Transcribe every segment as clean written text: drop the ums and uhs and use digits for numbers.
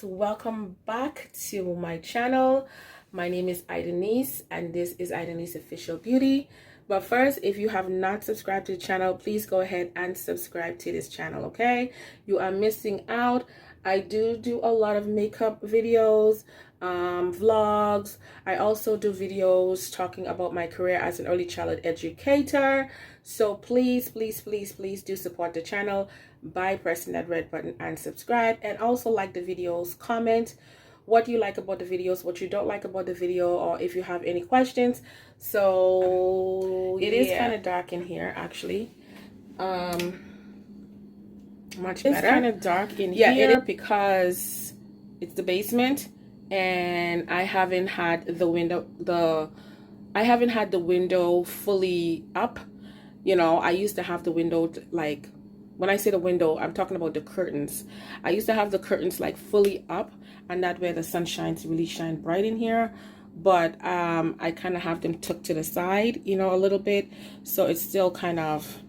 welcome back to my channel. My name is Idenise and this is Idenise Official Beauty. But first, if you have not subscribed to the channel, please go ahead and subscribe to this channel, okay? You are missing out. I do a lot of makeup videos, vlogs. I also do videos talking about my career as an early childhood educator. So please do support the channel by pressing that red button and subscribe, and also like the videos, comment what you like about the videos, what you don't like about the video, or if you have any questions. So it is kind of dark in here actually. Much better. It's kind of dark in here because it's the basement and I haven't had the window fully up. You know, I used to have the window, like, when I say the window, I'm talking about the curtains. I used to have the curtains like fully up, and that way the sun really shine bright in here. But I kind of have them tucked to the side, you know, a little bit, so it's still kind of,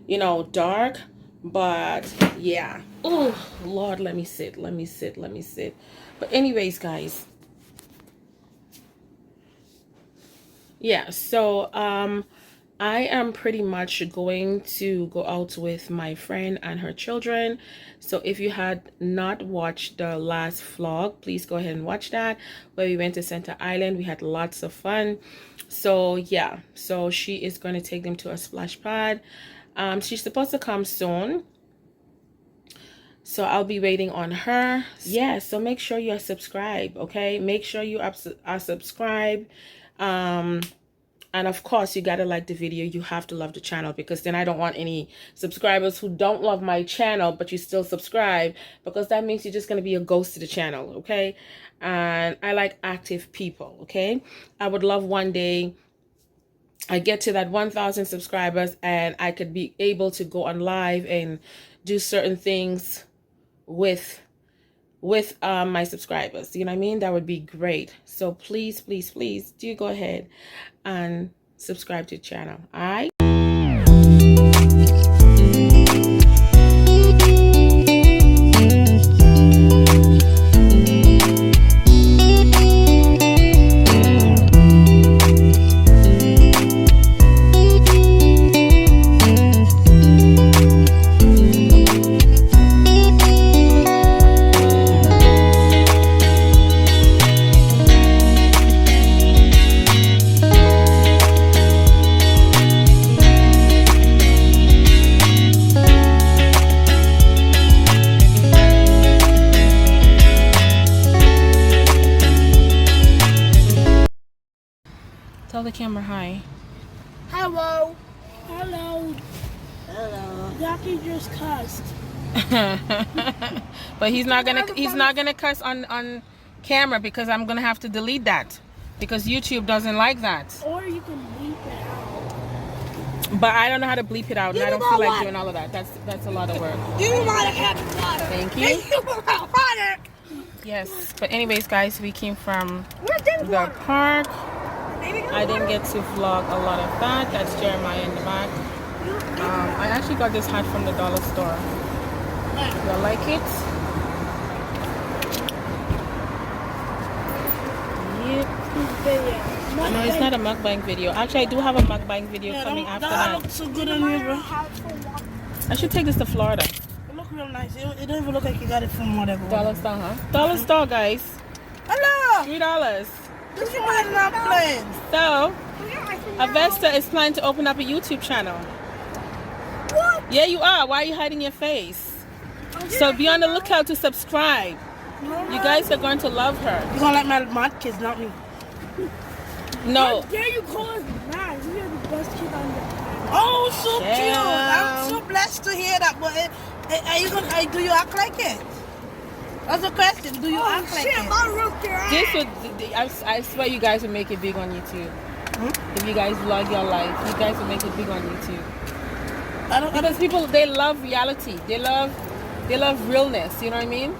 you know, dark. But yeah, oh Lord, let me sit. But anyways, guys, yeah, so I am pretty much going to go out with my friend and her children. So if you had not watched the last vlog, please go ahead and watch that, where we went to Center Island. We had lots of fun. So yeah, so she is going to take them to a splash pad. She's supposed to come soon, so I'll be waiting on her. Yeah, so make sure you are subscribed, okay? Make sure you are subscribed. And of course, you gotta like the video. You have to love the channel, because then I don't want any subscribers who don't love my channel but you still subscribe, because that means you're just gonna be a ghost to the channel, okay? And I like active people, okay? I would love one day I get to that 1,000 subscribers and I could be able to go on live and do certain things with my subscribers, you know what I mean? That would be great. So please do go ahead and subscribe to the channel. All right. Tell the camera hi. Hello. Jackie just cussed. But he's not gonna cuss on camera, because I'm gonna have to delete that, because YouTube doesn't like that. Or you can bleep it out. But I don't know how to bleep it out, and I don't feel like doing all of that. That's a lot of work. Give me my water. Thank you. Water. Yes. But anyways, guys, we came from the park. I didn't get to vlog a lot of that. That's Jeremiah in the back. I actually got this hat from the dollar store. You like it? Yep. No, it's not a mukbang video. Actually, I do have a mukbang video coming after that. Looks so good on you, bro. I should take this to Florida. It looks real nice. It don't even look like you got it from whatever. Dollar store, huh? Dollar store, guys. Hello. $3. This is not playing. So, Avesta is planning to open up a YouTube channel. What? Yeah, you are. Why are you hiding your face? So be on the lookout to subscribe. You guys are going to love her. You're gonna like my mad kids, not me. No. How dare you call us mad? We are the best kids on the planet. Oh, so cute. I'm so blessed to hear that. But are you gonna? Do you act like it? That's the question. Do you act like it? This would, I swear you guys will make it big on YouTube. If you guys vlog your life, you guys will make it big on YouTube. Because people, they love reality. They love realness. You know what I mean?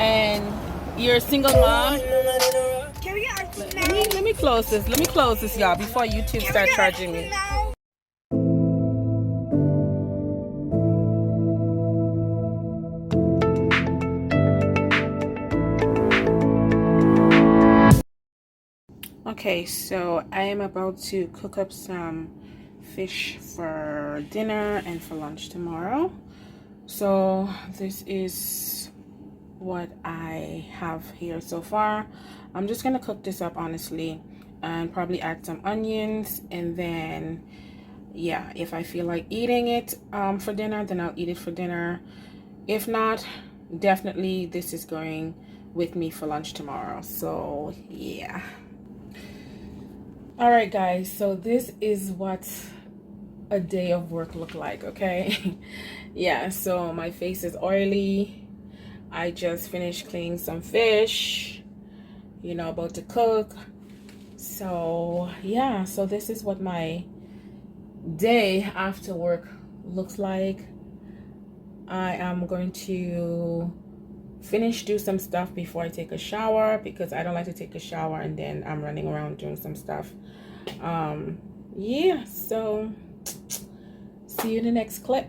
And you're a single mom. Can we get our food now? Let me close this. Let me close this, y'all, before YouTube start charging me. Okay, so I am about to cook up some fish for dinner and for lunch tomorrow. So this is what I have here so far. I'm just gonna cook this up honestly and probably add some onions, and then yeah, if I feel like eating it for dinner, then I'll eat it for dinner. If not, definitely this is going with me for lunch tomorrow. So yeah. All right guys, so this is what a day of work look like, okay? Yeah, so my face is oily. I just finished cleaning some fish, you know, about to cook. So yeah, so this is what my day after work looks like. I am going to do some stuff before I take a shower, because I don't like to take a shower and then I'm running around doing some stuff. Yeah, so see you in the next clip.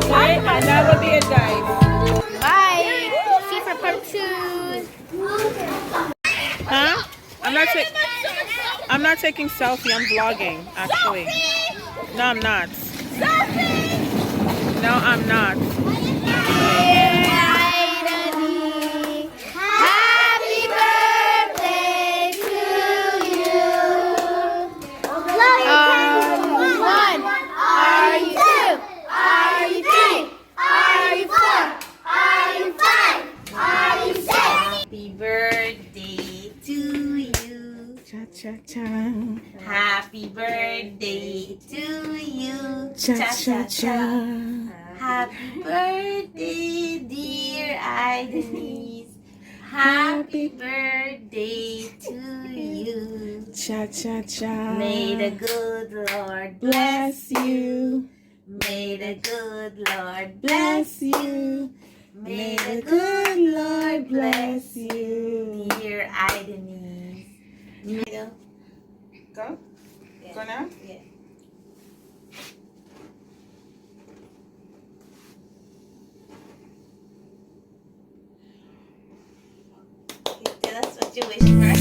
Okay, and that will be a dive. Bye. See you for part 2. Huh? I'm not taking selfie, I'm vlogging actually. No, I'm not. No, I'm not. Happy birthday to you. One. Are you 2? Are you 3? Are you 4? Are you 5? Are you 6? Happy birthday to you. Cha cha cha. Happy birthday to you. Cha cha cha. Happy birthday, dear Denise. Happy birthday to you. Cha cha cha. May the good Lord Bless you. May the good Lord Bless you. May the good Lord bless you. dear Denise. Go? Go now? Yeah. Tell us what you wish for.